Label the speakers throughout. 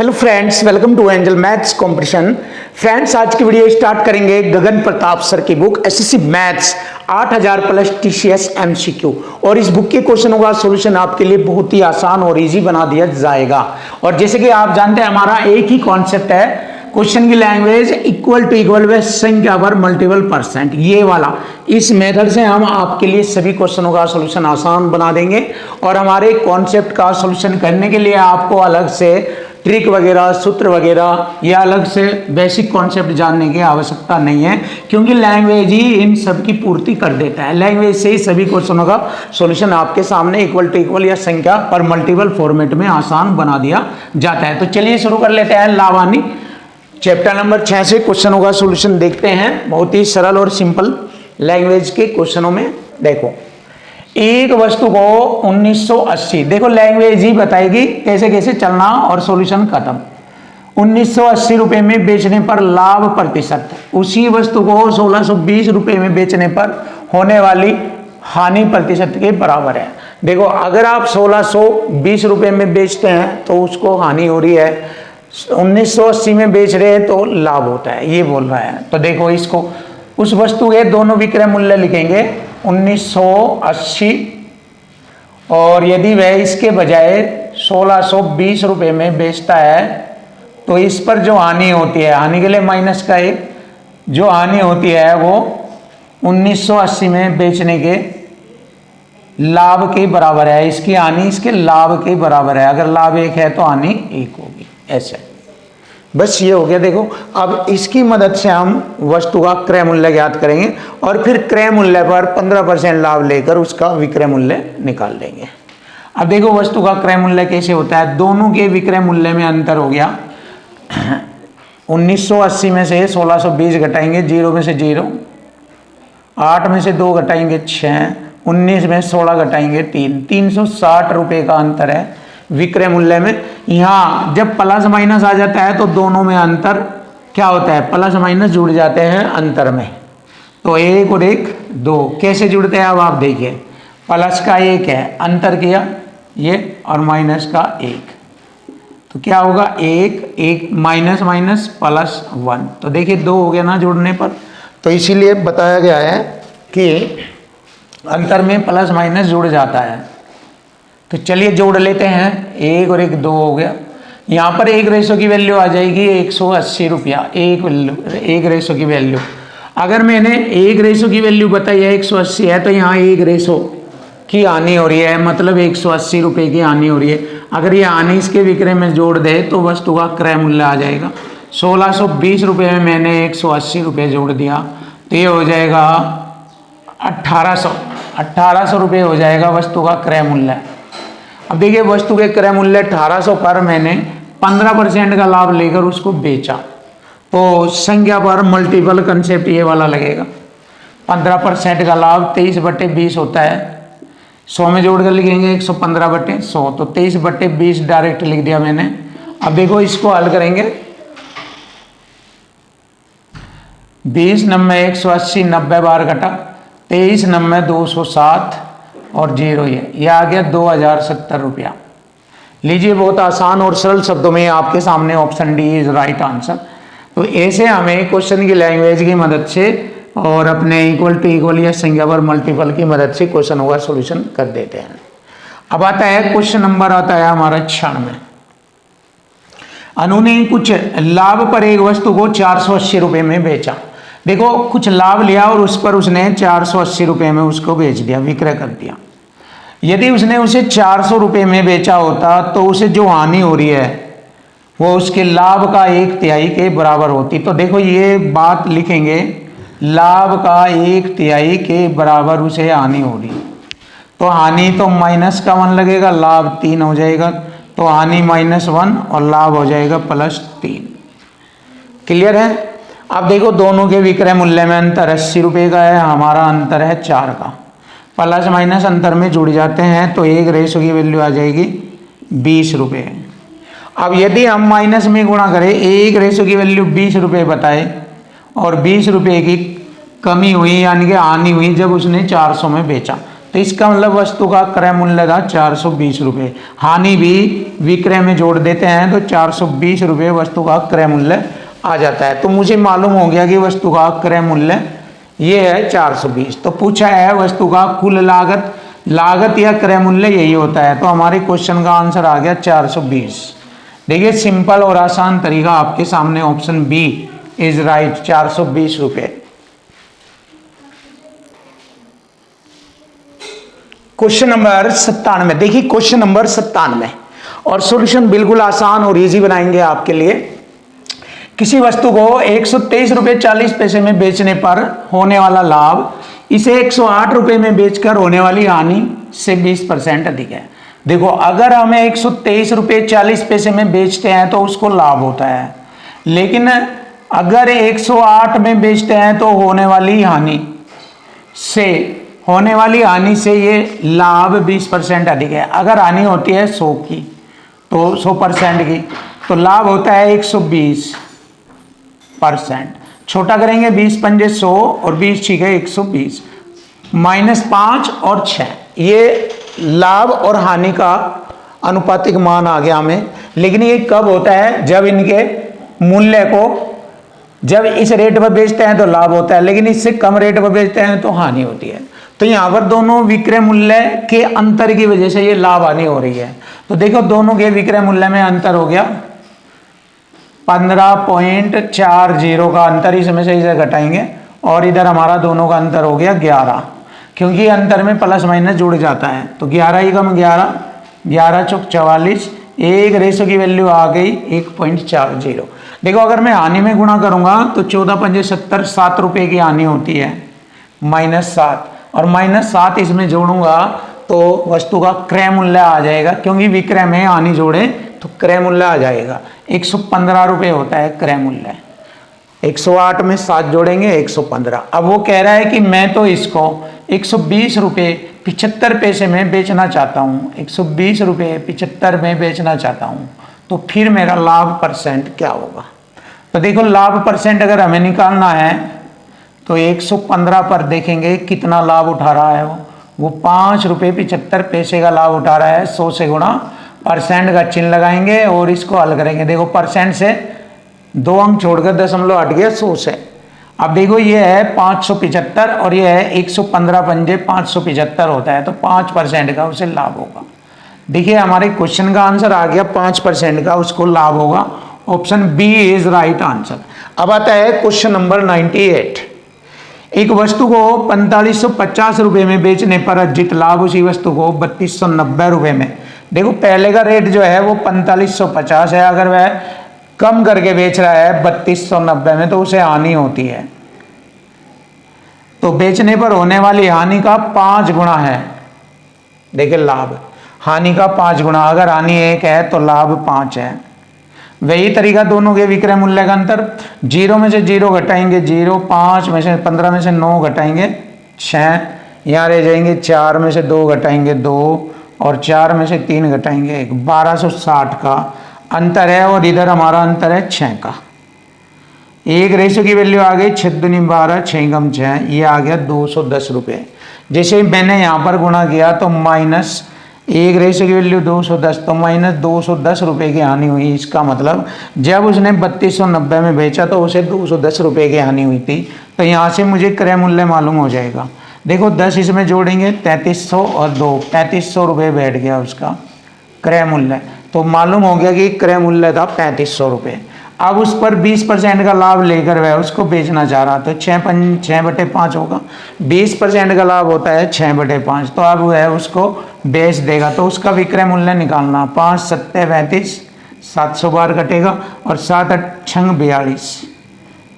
Speaker 1: Hello friends, welcome to Angel Maths competition. Friends, आज की video start करेंगे Gagan Pratap sir की book SSC maths 8000 plus TCS MCQ. और इस बुक के क्वेश्चनों का सॉल्यूशन आपके लिए बहुत ही आसान और इजी बना दिया जाएगा। और जैसे कि आप जानते हैं, हमारा एक ही कॉन्सेप्ट है, क्वेश्चन की लैंग्वेज इक्वल टू इक्वल व संख्या पर मल्टीपल परसेंट, ये वाला। इस मेथड से हम आपके लिए सभी क्वेश्चनों का सॉल्यूशन आसान बना देंगे। और हमारे कॉन्सेप्ट का सॉल्यूशन करने के लिए आपको अलग से ट्रिक वगैरह, सूत्र वगैरह या अलग से बेसिक कॉन्सेप्ट जानने की आवश्यकता नहीं है, क्योंकि लैंग्वेज ही इन सब की पूर्ति कर देता है। लैंग्वेज से ही सभी क्वेश्चनों का सॉल्यूशन आपके सामने इक्वल टू इक्वल या संख्या पर मल्टीपल फॉर्मेट में आसान बना दिया जाता है। तो चलिए शुरू कर लेते हैं। लावानी चैप्टर नंबर 6 से क्वेश्चनों का सॉल्यूशन देखते हैं। बहुत ही सरल और सिंपल लैंग्वेज के क्वेश्चनों में देखो, एक वस्तु को 1980, देखो लैंग्वेज ही बताएगी कैसे कैसे चलना और सॉल्यूशन खत्म। 1980 रुपए में बेचने पर लाभ प्रतिशत, उसी वस्तु को 1620 रुपए में बेचने पर होने वाली हानि प्रतिशत के बराबर है। देखो, अगर आप 1620 रुपए में बेचते हैं तो उसको हानि हो रही है, 1980 में बेच रहे हैं तो लाभ होता है, ये बोल रहा है। तो देखो, इसको उस वस्तु के दोनों विक्रय मूल्य लिखेंगे 1980, और यदि वह इसके बजाय 1620 रुपए में बेचता है तो इस पर जो हानि होती है, हानि के लिए माइनस का एक, जो हानि होती है वो 1980 में बेचने के लाभ के बराबर है। इसकी हानि इसके लाभ के बराबर है। अगर लाभ 1 है तो हानि 1 होगी, ऐसे। बस ये हो गया। देखो, अब इसकी मदद से हम वस्तु का क्रय मूल्य ज्ञात करेंगे और फिर क्रय मूल्य पर 15% लाभ लेकर उसका विक्रय मूल्य निकाल लेंगे। अब देखो, वस्तु का क्रय मूल्य कैसे होता है। दोनों के विक्रय मूल्य में अंतर हो गया। 1980 में से 1620 घटाएंगे, 0 में से 0, 8 में से 2 घटाएंगे 6, 19 में 16 घटाएंगे 3, 360 रुपये का अंतर है विक्रय मूल्य में। यहाँ जब प्लस माइनस आ जाता है तो दोनों में अंतर क्या होता है, प्लस माइनस जुड़ जाते हैं अंतर में। तो 1 और 1 2 कैसे जुड़ते हैं, अब आप देखिए। प्लस का 1 है, अंतर किया ये, और माइनस का 1, तो क्या होगा 1 1 माइनस माइनस प्लस 1। तो देखिए 2 हो गया ना जुड़ने पर। तो इसीलिए बताया गया है कि अंतर में प्लस माइनस जुड़ जाता है। तो चलिए जोड़ लेते हैं, 1 और 1 2 हो गया। यहाँ पर 1 रेशो की वैल्यू आ जाएगी 180 रुपया, एक रेशो की वैल्यू। अगर मैंने 1 रेशो की वैल्यू बताई है 180 है, तो यहाँ 1 रेशो की हानि हो रही है, मतलब 180 रुपये की हानि हो रही है। अगर ये हानि इसके विक्रय में जोड़ दे तो वस्तु का क्रय मूल्य आ जाएगा। 1620 रुपये में मैंने 180 रुपये जोड़ दिया, तो ये हो जाएगा 1800 रुपये हो जाएगा वस्तु का क्रय मूल्य। अब देखिए, वस्तु के क्रय मूल्य 1800 पर मैंने 15% का लाभ लेकर उसको बेचा, तो संख्या पर मल्टीपल कंसेप्ट ये वाला लगेगा। 15% का लाभ 23/20 होता है, 100 में जोड़ कर लिखेंगे 115/100, तो 23/20 डायरेक्ट लिख दिया मैंने। अब देखो, इसको हल करेंगे। 20 9 180, 90 बार घटा, 23 9 207 और 0, ये आ गया 2070 रुपया। लीजिए, बहुत आसान और सरल शब्दों में आपके सामने option D is right answer. तो ऐसे हमें क्वेश्चन की लैंग्वेज की मदद से और अपने इक्वल टू इक्वल या संख्या पर मल्टीपल की मदद से क्वेश्चनों का सॉल्यूशन कर देते हैं। अब आता है क्वेश्चन नंबर, आता है हमारा 6 में। अनु ने कुछ लाभ पर एक वस्तु को 480 रुपये में बेचा। देखो, कुछ लाभ लिया और उस पर उसने 480 रुपये में उसको बेच दिया, विक्रय कर दिया। यदि उसने उसे 400 रुपये में बेचा होता तो उसे जो हानि हो रही है वो उसके लाभ का 1/3 के बराबर होती। तो देखो, ये बात लिखेंगे, लाभ का 1/3 के बराबर उसे हानि हो रही। तो हानि तो -1 लगेगा, लाभ 3 हो जाएगा, तो हानि -1 और लाभ हो जाएगा +3। क्लियर है। अब देखो, दोनों के विक्रय मूल्य में अंतर 80 रुपये का है, हमारा अंतर है 4 का। प्लस माइनस अंतर में जुड़ जाते हैं, तो 1 रेशो की वैल्यू आ जाएगी 20 रुपये। अब यदि हम माइनस में गुणा करें, 1 रेशो की वैल्यू 20 रुपये बताए और 20 रुपये की कमी हुई, यानी कि हानि हुई जब उसने 400 में बेचा, तो इसका मतलब वस्तु का क्रय मूल्य था 420 रुपये। हानि भी विक्रय में जोड़ देते हैं तो 420 रुपये वस्तु का क्रय मूल्य आ जाता है। तो मुझे मालूम हो गया कि वस्तु का क्रय मूल्य ये है 420। तो पूछा है वस्तु का कुल लागत, लागत या क्रय मूल्य यही होता है। तो हमारे क्वेश्चन का आंसर आ गया 420। देखिए सिंपल और आसान तरीका आपके सामने, ऑप्शन बी इज राइट, 420 रुपये। क्वेश्चन नंबर 97, देखिए क्वेश्चन नंबर 97 और सॉल्यूशन बिल्कुल आसान और इजी बनाएंगे आपके लिए। किसी वस्तु को 123 रुपये 40 पैसे में बेचने पर होने वाला लाभ इसे 108 रुपये में बेचकर होने वाली हानि से 20% अधिक है। देखो अगर हमें 123 रुपये 40 पैसे में बेचते हैं तो उसको लाभ होता है, लेकिन अगर 108 में बेचते हैं तो होने वाली हानि से ये लाभ 20% अधिक है। अगर हानि होती है 100 की तो 100% की, तो लाभ होता है 120%। छोटा करेंगे 20 पंजे 100 और 20 ठीक है 120, -5 और 6, ये लाभ और हानि का अनुपातिक मान आ गया हमें। लेकिन ये कब होता है? जब इनके मूल्य को, जब इस रेट पर बेचते हैं तो लाभ होता है, लेकिन इससे कम रेट पर बेचते हैं तो हानि होती है। तो यहाँ पर दोनों विक्रय मूल्य के अंतर की वजह से ये लाभ हानि हो रही है। तो देखो दोनों के विक्रय मूल्य में अंतर हो गया 15.40 का अंतर, इसमें से इसे घटाएंगे और इधर हमारा दोनों का अंतर हो गया 11, क्योंकि अंतर में प्लस माइनस जुड़ जाता है। तो 11 ही कम 11, 11 चौक 44, एक रेशो की वैल्यू आ गई 1.40। देखो अगर मैं हानि में गुणा करूंगा तो 14 पंजे 70, 7 रुपये की हानि होती है, -7 और -7 इसमें जोड़ूंगा तो वस्तु का क्रय मूल्य आ जाएगा, क्योंकि विक्रय में हानि जोड़े तो क्रय मूल्य आ जाएगा 115 रुपये होता है क्रय मूल्य। 108 में 7 जोड़ेंगे 115। अब वो कह रहा है कि मैं तो इसको 120 रुपये 75 पैसे में बेचना चाहता हूँ, 120 रुपये 75 में बेचना चाहता हूँ, तो फिर मेरा लाभ परसेंट क्या होगा? तो देखो लाभ परसेंट अगर हमें निकालना है तो 115 पर देखेंगे कितना लाभ उठा रहा है वो 5 रुपये 75 पैसे का लाभ उठा रहा है। 100 से गुणा, परसेंट का चिन्ह लगाएंगे और इसको हल करेंगे। देखो परसेंट से 2 अंक छोड़कर दशमलव हट गया 100 से। अब देखो ये है 575 और ये है 115 पंजे 575 होता है, तो 5% का उसे लाभ होगा। देखिए हमारे क्वेश्चन का आंसर आ गया 5% का उसको लाभ होगा। Option B is right answer. अब आता है क्वेश्चन नंबर 98। एक वस्तु को 4550 रुपये में बेचने पर अर्जित लाभ उसी वस्तु को 3290 रुपये में। देखो पहले का रेट जो है वो 4550 है, अगर वह कम करके बेच रहा है 3290 में तो उसे हानि होती है। तो बेचने पर होने वाली हानि का 5 गुना है। देखिए लाभ हानि का 5 गुना, अगर हानि 1 है तो लाभ 5 है। वही तरीका दोनों के विक्रय मूल्य का अंतर, 0 में से 0 घटाएंगे 0, 5 में से 15 में से 9 घटाएंगे 6, यहाँ रह जाएंगे 4 में से 2 घटाएंगे 2 और 4 में से 3 घटाएंगे 1, 1260 का अंतर है और इधर हमारा अंतर है 6 का। एक रेशो की वैल्यू आ गई 6 दूनी 12, 6 कम 6, ये आ गया 210 रुपये। जैसे मैंने यहाँ पर गुणा किया तो माइनस एक रेशो की वैल्यू 210 तो -210 रुपये की हानि हुई। इसका मतलब जब उसने 3290 में बेचा तो उसे 210 रुपये की हानि हुई थी। तो यहाँ से मुझे क्रय मूल्य मालूम हो जाएगा। देखो 10 इसमें जोड़ेंगे 3300 और 2 3500 रुपये बैठ गया उसका क्रय मूल्य। तो मालूम हो गया कि क्रय मूल्य था 3500 रुपये। अब उस पर 20% का लाभ लेकर वह उसको बेचना चाह रहा, तो 6/5 होगा। 20% का लाभ होता है 6/5, तो अब वह उसको बेच देगा। तो उसका विक्रय मूल्य निकालना 5 7 35, 700 बार कटेगा और 7 8 6 42,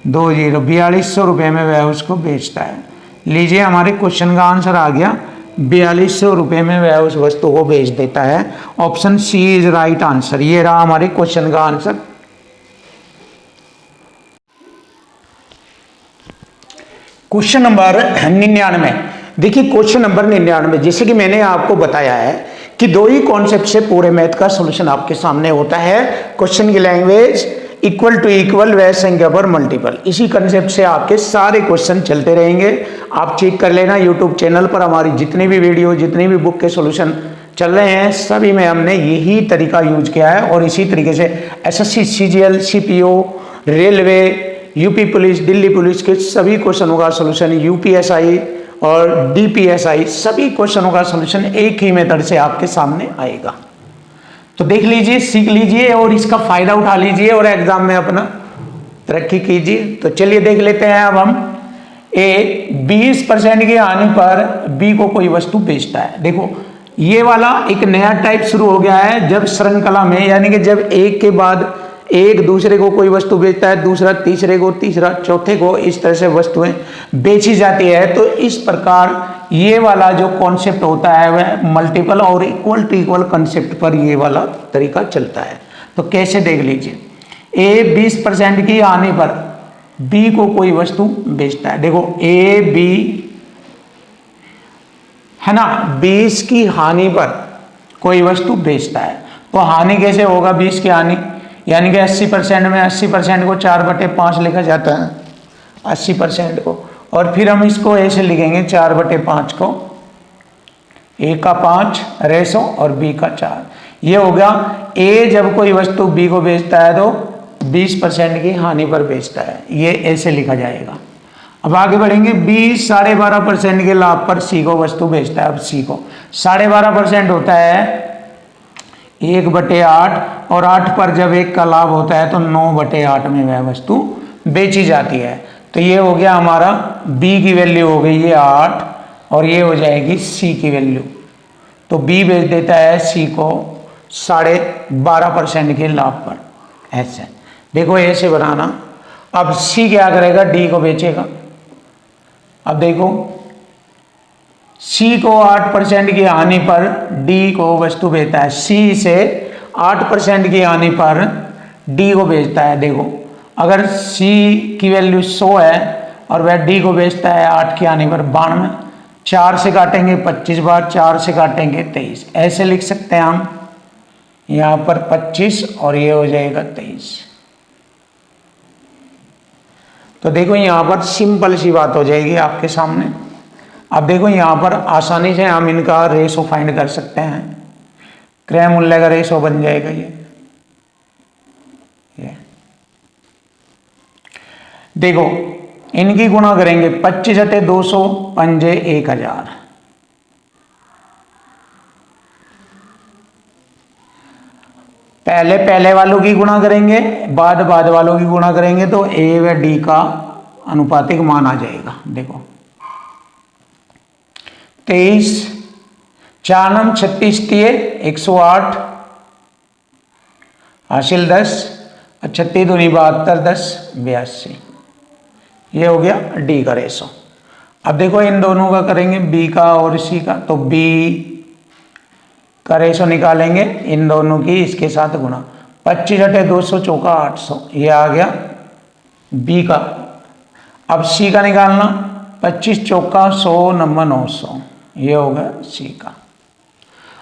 Speaker 1: 4200 रुपये में वह उसको बेचता है। लीजिए हमारे क्वेश्चन का आंसर आ गया 4200 रुपये में वह उस वस्तु को बेच देता है। Option C is right answer. ये रहा हमारे क्वेश्चन का आंसर। Question number 99। देखिए क्वेश्चन नंबर 99, जैसे कि मैंने आपको बताया है कि 2 ही कॉन्सेप्ट से पूरे मैथ का सॉल्यूशन आपके सामने होता है। क्वेश्चन की लैंग्वेज इक्वल टू इक्वल वह संख्या पर मल्टीपल। इसी कंसेप्ट से आपके सारे क्वेश्चन चलते रहेंगे। आप चेक कर लेना यूट्यूब चैनल पर हमारी जितनी भी वीडियो, जितनी भी बुक के सॉल्यूशन चल रहे हैं, सभी में हमने यही तरीका यूज किया है। और इसी तरीके से SSC, CGL, CPO, railway, UP police, Delhi police के सभी क्वेश्चनों का सॉल्यूशन, यूपीएसआई और डीपीएसआई, सभी क्वेश्चनों का सॉल्यूशन एक ही मेथड से आपके सामने आएगा। तो देख लीजिए, सीख लीजिए और इसका फायदा उठा लीजिए और एग्जाम में अपना तरक्की कीजिए। तो चलिए देख लेते हैं अब हम। 20% की हानि पर बी को कोई वस्तु बेचता है। देखो ये वाला एक नया टाइप शुरू हो गया है, जब श्रृंखला में, यानी कि जब एक के बाद एक दूसरे को कोई वस्तु बेचता है, दूसरा तीसरे को, तीसरा चौथे को, इस तरह से वस्तुएं बेची जाती है। तो इस प्रकार ये वाला जो कॉन्सेप्ट होता है वह मल्टीपल और इक्वल टू इक्वल कॉन्सेप्ट पर ये वाला तरीका चलता है। तो कैसे देख लीजिए, ए 20% की हानि पर बी को कोई वस्तु बेचता है। देखो ए बी है ना, 20 की हानि पर कोई वस्तु बेचता है। तो हानि कैसे होगा 20 की हानि, यानी कि 80% में 80% को 4/5 लिखा जाता है, 80% को। और फिर हम इसको ऐसे लिखेंगे 4/5 को, ए का 5 रेशो और बी का 4। ये हो गया ए जब कोई वस्तु बी को बेचता है तो 20% की हानि पर बेचता है, ये ऐसे लिखा जाएगा। अब आगे बढ़ेंगे, बी 12.5% के लाभ पर सी को वस्तु बेचता है। अब सी को 12.5% होता है 1/8, और 8 पर जब 1 का लाभ होता है तो 9/8 में वह वस्तु बेची जाती है। तो ये हो गया हमारा बी की वैल्यू हो गई ये 8, और ये हो जाएगी सी की वैल्यू। तो बी बेच देता है सी को 12.5% के लाभ पर, ऐसे। देखो ऐसे बनाना। अब सी क्या करेगा, डी को बेचेगा। अब देखो सी को 8% की हानि पर डी को वस्तु बेचता है, सी से 8% की हानि पर डी को बेचता है। देखो अगर सी की वैल्यू 100 है और वह डी को बेचता है 8 की हानि पर 92, 4 से काटेंगे 25 बार, 4 से काटेंगे 23, ऐसे लिख सकते हैं हम। यहाँ पर 25 और ये हो जाएगा 23। तो देखो यहाँ पर सिंपल सी बात हो जाएगी आपके सामने। अब देखो यहाँ पर आसानी से हम इनका रेशो फाइंड कर सकते हैं। क्रय मूल्य का रेशो बन जाएगा ये। देखो इनकी गुणा करेंगे, 25 × 200 पंजे 1000। पहले वालों की गुणा करेंगे, बाद वालों की गुणा करेंगे, तो ए व डी का अनुपातिक मान आ जाएगा। देखो 23, 4 9 36 108, हासिल 10, 36 दूनी 72, 10 82। ये हो गया डी का रेशो। अब देखो इन दोनों का करेंगे, बी का और सी का, तो बी का रेशो निकालेंगे इन दोनों की, इसके साथ गुणा। 25 × 200 चौका 800, ये आ गया बी का। अब सी का निकालना, 25 चौका 100 नंबर 900, ये होगा सी का।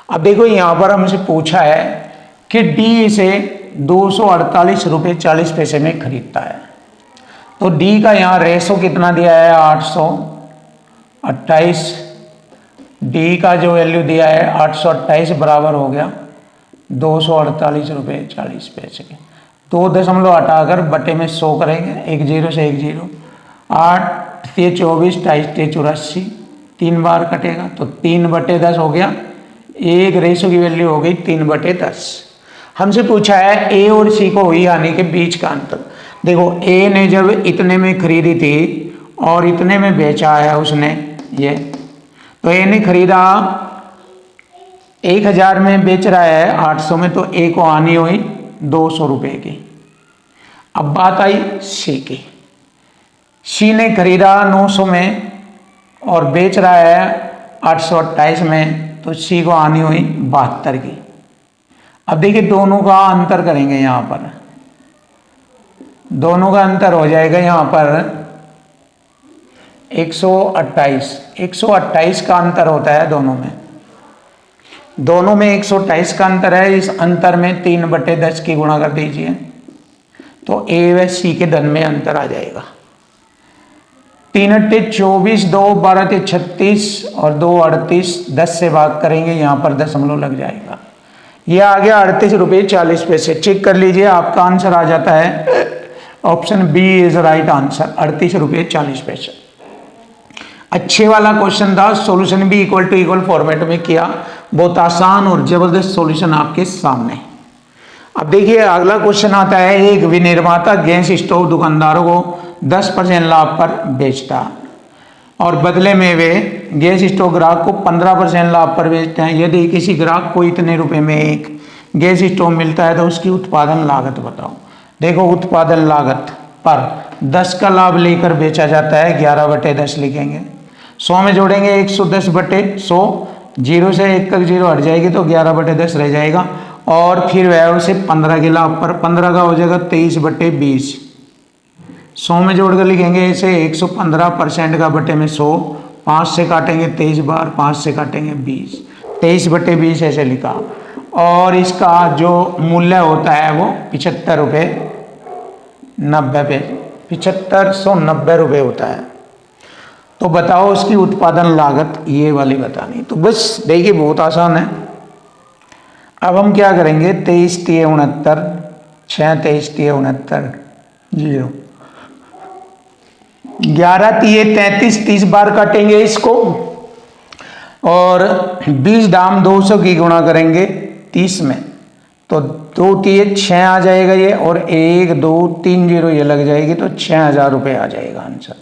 Speaker 1: अब देखो यहाँ पर हमसे पूछा है कि डी इसे 248 रुपये 40 पैसे में खरीदता है। तो डी का यहाँ रेशो कितना दिया है, 828। डी का जो वैल्यू दिया है 828 बराबर हो गया 248 रुपये 40 पैसे के। 2 दशमलव हटाकर बटे में 100 करेंगे, 1 0 से 1 0, 8 3 24, 22 3 84, 3 बार कटेगा तो 3/10 हो गया। एक रेशो की वैल्यू हो गई 3/10। हमसे पूछा है ए और सी को हुई हानि के बीच का अंतर। देखो ए ने जब इतने में खरीदी थी और इतने में बेचा है उसने, ये तो ए ने खरीदा 1000 में, बेच रहा है 800 में, तो ए को हानि हुई 200 रुपये की। अब बात आई सी की। सी ने खरीदा 900 में और बेच रहा है 828 में, तो सी को हानि हुई 72 की। अब देखिए दोनों का अंतर करेंगे, यहाँ पर दोनों का अंतर हो जाएगा यहाँ पर 128 का अंतर होता है दोनों में 128 का अंतर है। इस अंतर में 3/10 की गुणा कर दीजिए, तो ए व सी के धन में अंतर आ जाएगा। 3 अट्टे 24, 2 12 ते 36 और 2 38, 10 से भाग करेंगे, यहाँ पर दशमलव लग जाएगा। ये आ गया 38 रुपये 40 पैसे। चेक कर लीजिए, आपका आंसर आ जाता है option B is right answer, 38 रुपये 40 पैसे। अच्छे वाला क्वेश्चन था, सॉल्यूशन भी इक्वल टू इक्वल फॉर्मेट में किया, बहुत आसान और जबरदस्त सॉल्यूशन आपके सामने। अब देखिए अगला क्वेश्चन आता है, एक विनिर्माता गैस स्टोव दुकानदारों को 10% लाभ पर बेचता और बदले में वे गैस स्टोव ग्राहक को 15% लाभ पर बेचते हैं। यदि किसी ग्राहक को इतने रुपए में एक गैस स्टोव मिलता है तो उसकी उत्पादन लागत बताओ। देखो उत्पादन लागत पर 10 का लाभ लेकर बेचा जाता है, 11/10 लिखेंगे। 100 में जोड़ेंगे 110/100, 0 से 1 तक 0 हट जाएगी तो 11/10 रह जाएगा। और फिर वह उसे 15 के लाभ पर, 15 का हो जाएगा 23/20। 100 में जोड़कर लिखेंगे इसे 115% का बटे में 100, 5 से काटेंगे 23 बार, 5 से काटेंगे 20, 23/20 ऐसे लिखा। और इसका जो मूल्य होता है वो 75 रुपये 90 पैसे, 7590 रुपये होता है। तो बताओ उसकी उत्पादन लागत ये वाली बतानी। तो बस देखिए बहुत आसान है। अब हम क्या करेंगे, 23 3 69, 6 23 3 69, 0, 11 3 33, 30 बार काटेंगे इसको और 20 दाम 200 की गुणा करेंगे 30 में, तो 2 3 6 आ जाएगा ये, और 1 2 3 0 ये लग जाएगी, तो 6000 रुपये आ जाएगा आंसर।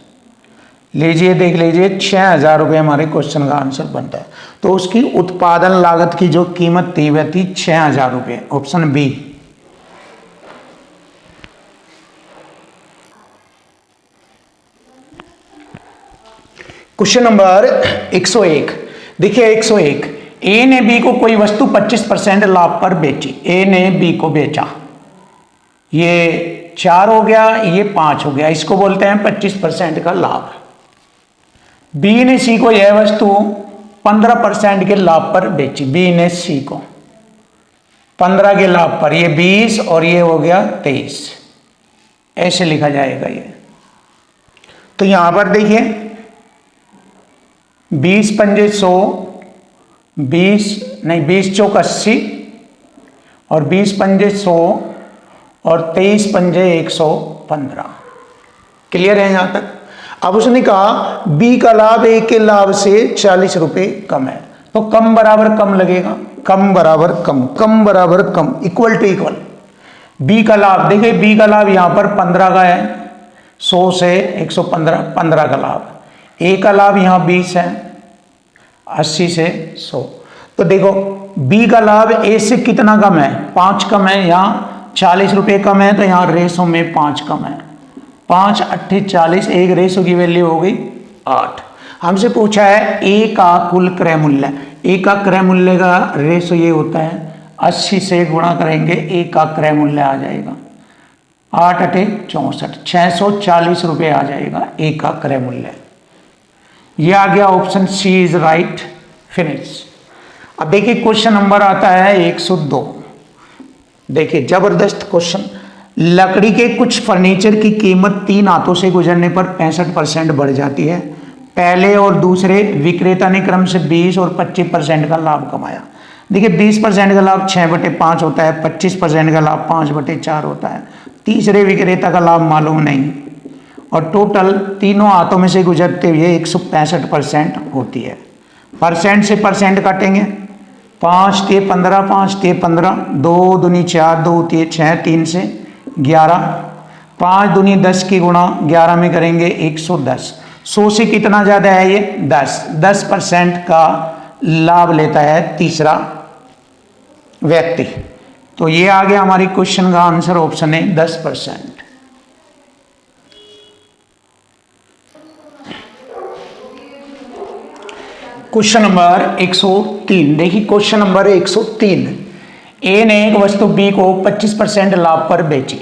Speaker 1: लीजिए देख लीजिए, 6000 रुपये हमारे क्वेश्चन का आंसर बनता है। तो उसकी उत्पादन लागत की जो कीमत थी वह थी 6000 रुपये, ऑप्शन बी। क्वेश्चन नंबर 101, देखिए 101, ए ने बी को कोई वस्तु 25% लाभ पर बेची। ए ने बी को बेचा, ये 4 हो गया, ये 5 हो गया, इसको बोलते हैं 25% का लाभ। बी ने सी को यह वस्तु 15% के लाभ पर बेची। बी ने सी को 15 के लाभ पर, ये 20 और ये हो गया 23, ऐसे लिखा जाएगा ये। तो यहां पर देखिए 20 पंजे 100, 20 चौक 80 और 20 पंजे 100 और 23 पंजे 115। क्लियर है यहां तक। अब उसने कहा बी का लाभ ए के लाभ से 40 रुपये कम है, तो कम बराबर कम लगेगा, कम बराबर कम, कम बराबर कम, इक्वल टू इक्वल। बी का लाभ, देखिए बी का लाभ यहां पर 15 का है, 100 से 115, 15 का लाभ। ए का लाभ यहां 20 है, 80 से 100। तो देखो बी का लाभ ए से कितना कम है, 5 कम है, यहाँ 40 रुपये कम है, तो यहाँ रेशो में 5 कम है। 5 8 40, एक रेशो की वैल्यू हो गई 8। हमसे पूछा है ए का कुल क्रय मूल्य। ए का क्रय मूल्य का रेशो ये होता है 80 से गुणा करेंगे, ए का क्रय मूल्य आ जाएगा 8 8 64, 640 रुपये आ जाएगा ए का क्रय मूल्य। ये आ गया option C is right, finish. अब देखिए क्वेश्चन नंबर आता है 102। देखिए जबरदस्त क्वेश्चन। लकड़ी के कुछ फर्नीचर की कीमत 3 हाथों से गुजरने पर 65% बढ़ जाती है। पहले और दूसरे विक्रेता ने क्रम से 20 और 25% का लाभ कमाया। देखिए 20% का लाभ 6/5 होता है, 25% का लाभ 5/4 होता है। तीसरे विक्रेता का लाभ मालूम नहीं, और टोटल तीनों हाथों में से गुजरते हुए 165% होती है। परसेंट से परसेंट काटेंगे, 5 3 15, 5 3 15, 2 दूनी 4, 2 3 6, 3 से 11, 5 दूनी 10 की गुणा 11 में करेंगे 110। 100 से कितना ज़्यादा है ये 10% का लाभ लेता है तीसरा व्यक्ति। तो ये आ गया हमारी क्वेश्चन का आंसर, ऑप्शन है 10%। क्वेश्चन नंबर 103, देखिए क्वेश्चन नंबर 103। ए ने एक वस्तु बी को 25% लाभ पर बेची।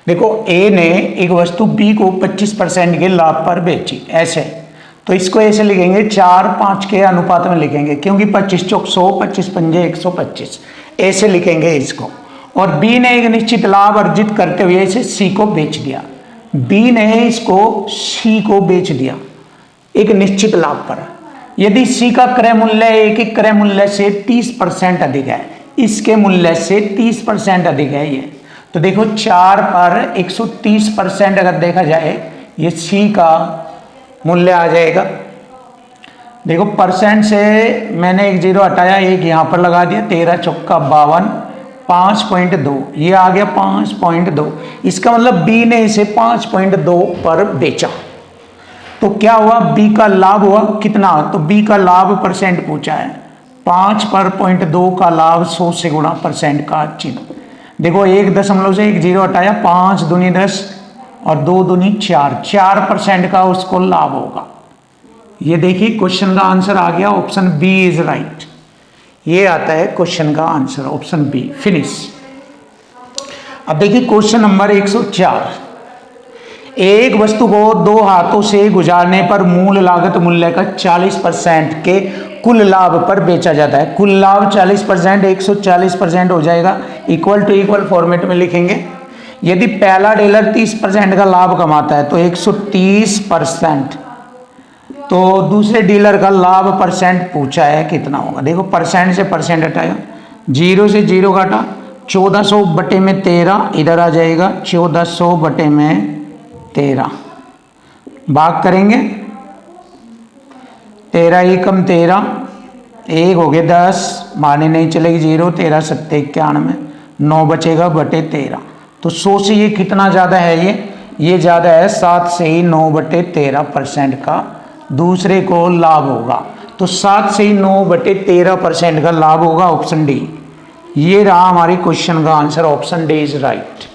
Speaker 1: देखो ए ने एक वस्तु बी को 25% के लाभ पर बेची, ऐसे। तो इसको ऐसे लिखेंगे 4 5 के अनुपात में लिखेंगे, क्योंकि 25 चौक 100, 25 पंजे 125, ऐसे लिखेंगे इसको। और बी ने एक निश्चित लाभ अर्जित करते हुए इसे सी को बेच दिया। बी ने इसको सी को बेच दिया एक निश्चित लाभ पर। यदि सी का क्रय मूल्य ए के क्रय मूल्य से 30% अधिक है, इसके मूल्य से 30% अधिक है ये, तो देखो 4 पर 130% अगर देखा जाए ये सी का मूल्य आ जाएगा। देखो परसेंट से मैंने एक जीरो हटाया, एक यहाँ पर लगा दिया, 13 चौका 52, 5.2 ये आ गया 5.2। इसका मतलब बी ने इसे 5.2 पर बेचा। तो क्या हुआ, बी का लाभ हुआ कितना, तो बी का लाभ परसेंट पूछा है, 5 पर 0.2 का लाभ 100 से गुणा परसेंट का चिन्ह। देखो 1 दशमलव से एक जीरो हटाया, 5 दूनी 10 और 2 दूनी 4, 4% का उसको लाभ होगा। ये देखिए क्वेश्चन का आंसर आ गया, ऑप्शन बी इज राइट। ये आता है क्वेश्चन का आंसर, ऑप्शन बी। फिनिश। अब देखिए क्वेश्चन नंबर 104। एक वस्तु को 2 हाथों से गुजारने पर मूल लागत मूल्य का 40% के कुल लाभ पर बेचा जाता है। कुल लाभ 40%, 140% हो जाएगा, इक्वल टू इक्वल फॉर्मेट में लिखेंगे। यदि पहला डीलर 30% का लाभ कमाता है तो 130%, तो दूसरे डीलर का लाभ परसेंट पूछा है कितना होगा। देखो परसेंट से परसेंट हटाया, 0 से 0 काटा, 1400 बटे में 13 इधर आ जाएगा, 1400 बटे में 13 भाग करेंगे, 13 एकम 13, 1 हो गए 10, मारने नहीं चलेगी 0, 13 सत्ते 91, 9 बचेगा बटे 13। तो 100 से ये कितना ज़्यादा है, ये ज़्यादा है, 7 से ही 9 बटे 13% का दूसरे को लाभ होगा। तो 7 से ही 9 बटे 13% का लाभ होगा, ऑप्शन डी। ये रहा हमारे क्वेश्चन का answer, option D is right.